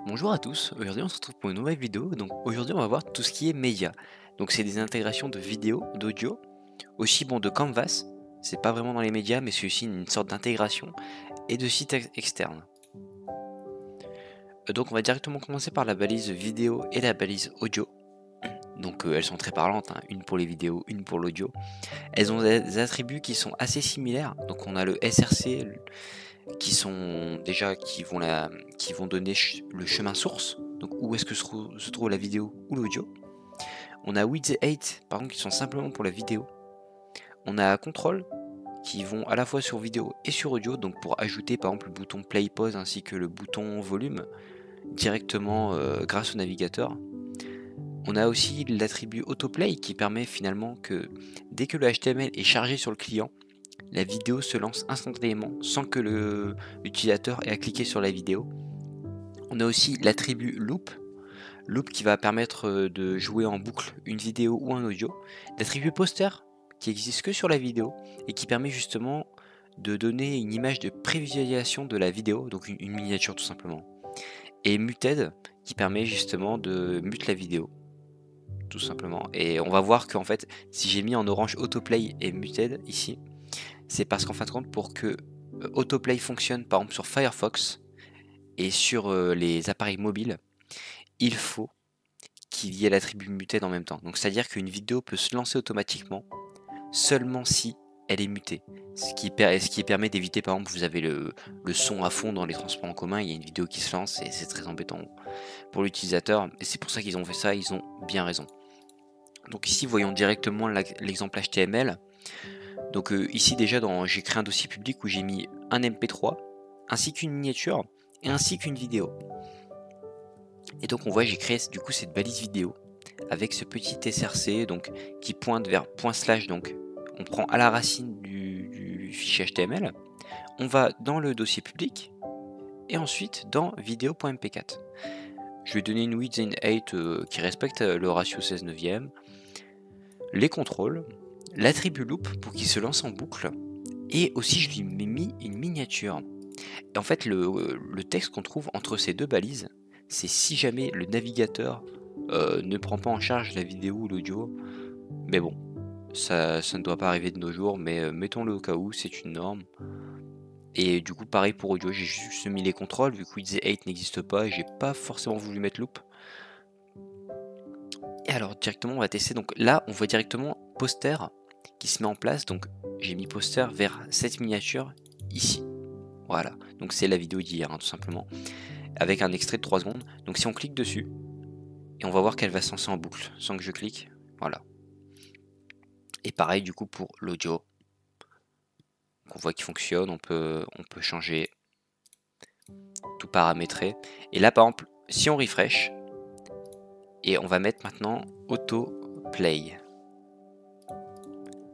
Bonjour à tous, aujourd'hui on se retrouve pour une nouvelle vidéo. Donc aujourd'hui on va voir tout ce qui est média. Donc c'est des intégrations de vidéo, d'audio, aussi bon de Canvas. C'est pas vraiment dans les médias mais c'est aussi une sorte d'intégration et de sites externes. Donc on va directement commencer par la balise vidéo et la balise audio. Donc elles sont très parlantes, hein, une pour les vidéos, une pour l'audio. Elles ont des attributs qui sont assez similaires. Donc on a le SRC qui sont déjà qui vont donner le chemin source. Donc où est-ce que se trouve la vidéo ou l'audio. On a width et height par contre qui sont simplement pour la vidéo. On a control qui vont à la fois sur vidéo et sur audio, donc pour ajouter par exemple le bouton play pause ainsi que le bouton volume directement grâce au navigateur. On a aussi l'attribut autoplay qui permet finalement que dès que le HTML est chargé sur le client, la vidéo se lance instantanément sans que l'utilisateur ait à cliquer sur la vidéo. On a aussi l'attribut loop, qui va permettre de jouer en boucle une vidéo ou un audio. L'attribut poster qui existe que sur la vidéo et qui permet justement de donner une image de prévisualisation de la vidéo, donc une miniature tout simplement. Et muted qui permet justement de mute la vidéo tout simplement. Et on va voir qu'en fait si j'ai mis en orange autoplay et muted ici, c'est parce qu'en fin de compte pour que autoplay fonctionne par exemple sur Firefox et sur les appareils mobiles, il faut qu'il y ait l'attribut muted en même temps. Donc c'est à dire qu'une vidéo peut se lancer automatiquement seulement si elle est mutée. Ce qui permet d'éviter par exemple vous avez le son à fond dans les transports en commun, il y a une vidéo qui se lance et c'est très embêtant pour l'utilisateur. Et c'est pour ça qu'ils ont fait ça, ils ont bien raison. Donc ici voyons directement l'exemple HTML. Donc ici déjà j'ai créé un dossier public où j'ai mis un MP3 ainsi qu'une miniature et ainsi qu'une vidéo. Et donc on voit j'ai créé du coup cette balise vidéo avec ce petit src donc qui pointe vers // donc on prend à la racine du fichier HTML, on va dans le dossier public et ensuite dans vidéo.mp4. Je vais donner une width et une height qui respecte le ratio 16/9, les contrôles, l'attribut loop pour qu'il se lance en boucle et aussi je lui ai mis une miniature. Et en fait le texte qu'on trouve entre ces deux balises, c'est si jamais le navigateur ne prend pas en charge la vidéo ou l'audio, mais bon, ça ne doit pas arriver de nos jours, mais mettons-le au cas où, c'est une norme. Et du coup pareil pour audio, j'ai juste mis les contrôles, vu que width et height n'existe pas, et j'ai pas forcément voulu mettre loop. Et alors directement on va tester, donc là on voit directement poster qui se met en place, donc j'ai mis poster vers cette miniature ici. Voilà, donc c'est la vidéo d'hier, hein, tout simplement, avec un extrait de 3 secondes. Donc si on clique dessus, et on va voir qu'elle va se lancer en boucle, sans que je clique, voilà. Et pareil du coup pour l'audio, on voit qu'il fonctionne, on peut changer, tout paramétrer. Et là par exemple, si on refresh, et on va mettre maintenant auto play,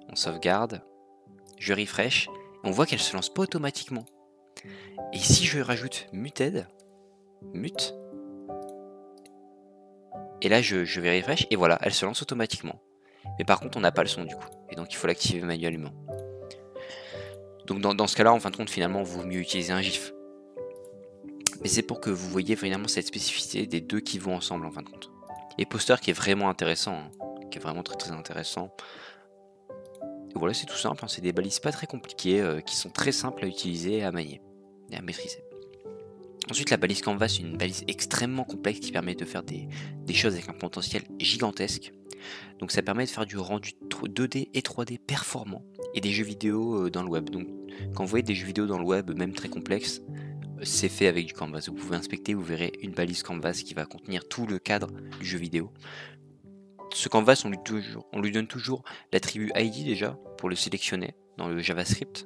on sauvegarde, je refresh, et on voit qu'elle se lance pas automatiquement. Et si je rajoute muted, mute, et là je vais refresh, et voilà, elle se lance automatiquement. Mais par contre on n'a pas le son du coup, et donc il faut l'activer manuellement. Donc dans ce cas là, en fin de compte, finalement, il vaut mieux utiliser un GIF. Mais c'est pour que vous voyez finalement cette spécificité des deux qui vont ensemble en fin de compte. Et poster qui est vraiment intéressant, hein, qui est vraiment très très intéressant. Et voilà, c'est tout simple, hein, c'est des balises pas très compliquées, qui sont très simples à utiliser et à manier, et à maîtriser. Ensuite, la balise Canvas, c'est une balise extrêmement complexe qui permet de faire des choses avec un potentiel gigantesque. Donc ça permet de faire du rendu 2D et 3D performant et des jeux vidéo dans le web. Donc quand vous voyez des jeux vidéo dans le web, même très complexes, c'est fait avec du Canvas. Vous pouvez inspecter, vous verrez une balise Canvas qui va contenir tout le cadre du jeu vidéo. Ce Canvas, on lui donne toujours l'attribut ID déjà pour le sélectionner dans le JavaScript,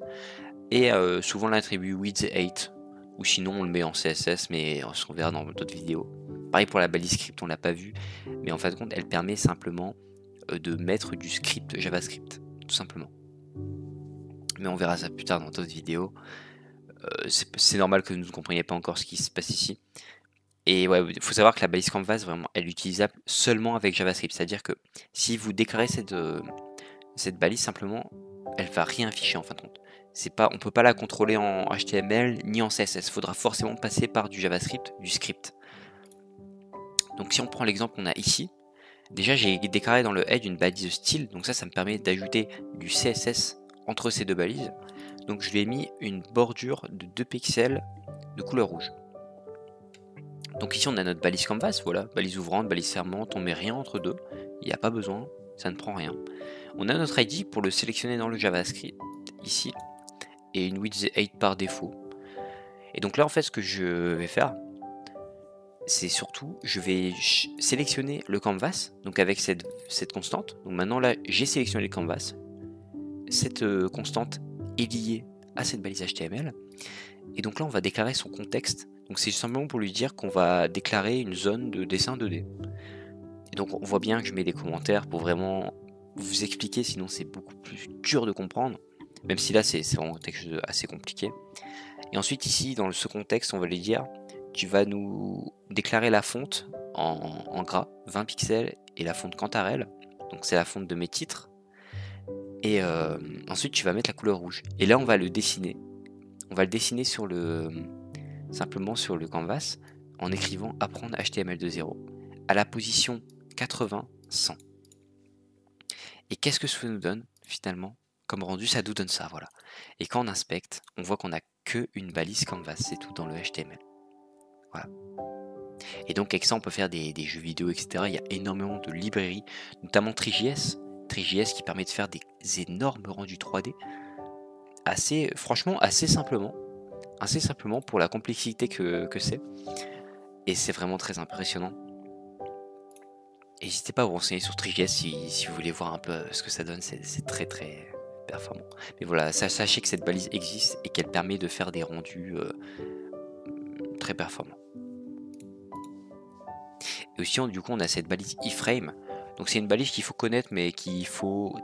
et souvent l'attribut width et height, ou sinon on le met en CSS, mais on se verra dans d'autres vidéos. Pareil pour la balise script, on l'a pas vu, mais en fin de compte elle permet simplement de mettre du script JavaScript, tout simplement. Mais on verra ça plus tard dans d'autres vidéos. C'est normal que vous ne compreniez pas encore ce qui se passe ici. Et ouais, il faut savoir que la balise Canvas, vraiment, elle est utilisable seulement avec JavaScript. C'est-à-dire que si vous déclarez cette balise, simplement, elle va rien afficher en fin de compte. On peut pas la contrôler en HTML ni en CSS. Il faudra forcément passer par du JavaScript, du script. Donc si on prend l'exemple qu'on a ici, déjà j'ai déclaré dans le head une balise style, donc ça me permet d'ajouter du CSS entre ces deux balises. Donc je lui ai mis une bordure de 2 pixels de couleur rouge. Donc ici on a notre balise canvas, voilà, balise ouvrante, balise fermante, on met rien entre deux, il n'y a pas besoin, ça ne prend rien. On a notre ID pour le sélectionner dans le JavaScript, ici, et une width 8 par défaut. Et donc là en fait ce que je vais faire, c'est surtout, je vais sélectionner le canvas, donc avec cette constante. Donc maintenant là j'ai sélectionné le canvas, cette constante est liée à cette balise HTML, et donc là on va déclarer son contexte. Donc c'est simplement pour lui dire qu'on va déclarer une zone de dessin 2D. Et donc on voit bien que je mets des commentaires pour vraiment vous expliquer, sinon c'est beaucoup plus dur de comprendre, même si là c'est vraiment quelque chose assez compliqué. Et ensuite ici dans ce contexte on va lui dire, tu vas nous déclarer la fonte en gras, 20 pixels, et la fonte Cantarell, donc c'est la fonte de mes titres. Et ensuite tu vas mettre la couleur rouge. Et là on va le dessiner. On va le dessiner simplement sur le canvas en écrivant apprendre HTML2.0 à la position 80-100. Et qu'est-ce que ça nous donne finalement comme rendu? Ça nous donne ça, voilà. Et quand on inspecte, on voit qu'on n'a qu'une balise canvas, c'est tout dans le HTML. Voilà. Et donc avec ça on peut faire des jeux vidéo, etc. Il y a énormément de librairies, notamment Three.js qui permet de faire des énormes rendus 3D franchement assez simplement pour la complexité que c'est, et c'est vraiment très impressionnant. N'hésitez pas à vous renseigner sur Three.js si vous voulez voir un peu ce que ça donne, c'est très très performant. Mais voilà, sachez que cette balise existe et qu'elle permet de faire des rendus très performants. Et aussi du coup on a cette balise iframe, donc c'est une balise qu'il faut connaître mais qu'il faut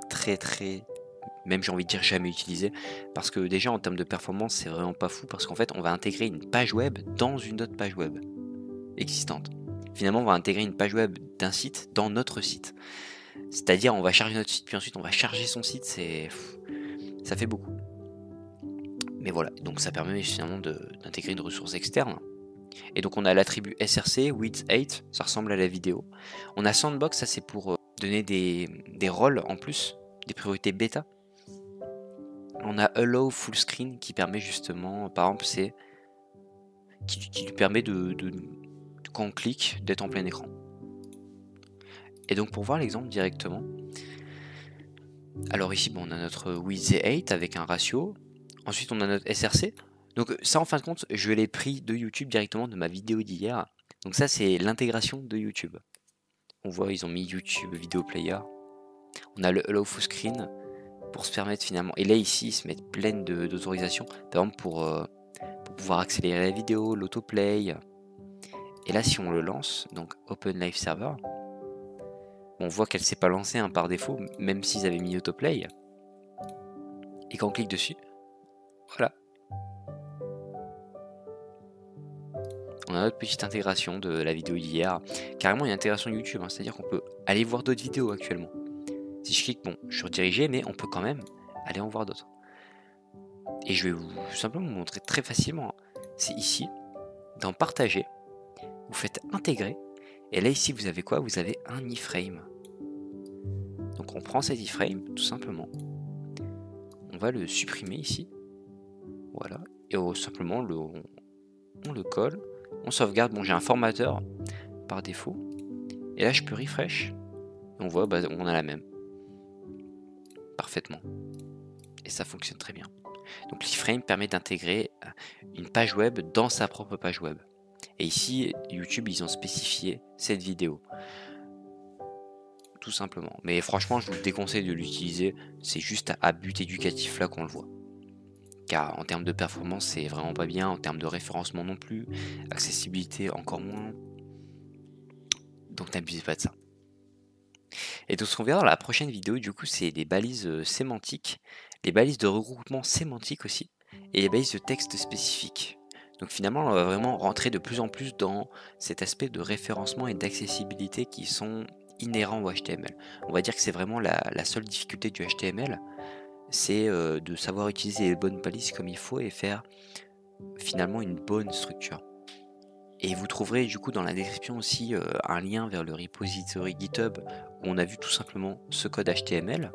même j'ai envie de dire jamais utiliser, parce que déjà en termes de performance c'est vraiment pas fou, parce qu'en fait on va intégrer une page web dans une autre page web existante. Finalement on va intégrer une page web d'un site dans notre site, c'est-à-dire on va charger notre site puis ensuite on va charger son site, ça fait beaucoup. Mais voilà, donc ça permet finalement d'intégrer une ressource externe. Et donc on a l'attribut src width 8, ça ressemble à la vidéo. On a sandbox, ça c'est pour donner des rôles en plus, des priorités bêta. On a allow full screen qui permet justement, par exemple, qui lui permet quand on clique d'être en plein écran. Et donc pour voir l'exemple directement, alors ici on a notre width 8 avec un ratio. Ensuite on a notre src. Donc ça en fin de compte je l'ai pris de YouTube directement, de ma vidéo d'hier. Donc ça c'est l'intégration de YouTube. On voit ils ont mis YouTube Video Player. On a le allow full screen pour se permettre finalement, et là ici ils se mettent plein d'autorisations, par exemple pour pouvoir accélérer la vidéo, l'autoplay. Et là si on le lance, donc Open Live Server, on voit qu'elle s'est pas lancée par défaut, même s'ils avaient mis autoplay. Et quand on clique dessus, voilà, on a notre petite intégration de la vidéo d'hier. Carrément une intégration YouTube, hein, c'est-à-dire qu'on peut aller voir d'autres vidéos actuellement. Si je clique, bon, je suis redirigé, mais on peut quand même aller en voir d'autres. Et je vais simplement vous montrer très facilement. C'est ici, dans Partager, vous faites Intégrer, et là ici vous avez quoi? Vous avez un iframe. Donc on prend cet iframe, tout simplement. On va le supprimer ici. Voilà. Et simplement on le colle. On sauvegarde. Bon, j'ai un formateur par défaut. Et là, je peux refresh. Et on voit, on a la même. Parfaitement. Et ça fonctionne très bien. Donc l'iframe permet d'intégrer une page web dans sa propre page web. Et ici, YouTube, ils ont spécifié cette vidéo. Tout simplement. Mais franchement, je vous déconseille de l'utiliser. C'est juste à but éducatif là qu'on le voit. Car en termes de performance, c'est vraiment pas bien. En termes de référencement non plus. Accessibilité encore moins. Donc n'abusez pas de ça. Et donc ce qu'on verra dans la prochaine vidéo, du coup, c'est les balises sémantiques, les balises de regroupement sémantique aussi, et les balises de texte spécifiques. Donc finalement, on va vraiment rentrer de plus en plus dans cet aspect de référencement et d'accessibilité qui sont inhérents au HTML. On va dire que c'est vraiment la seule difficulté du HTML, c'est de savoir utiliser les bonnes balises comme il faut et faire finalement une bonne structure. Et vous trouverez du coup dans la description aussi un lien vers le repository GitHub où on a vu tout simplement ce code HTML.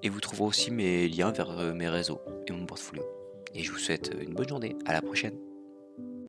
Et vous trouverez aussi mes liens vers mes réseaux et mon portfolio. Et je vous souhaite une bonne journée. À la prochaine.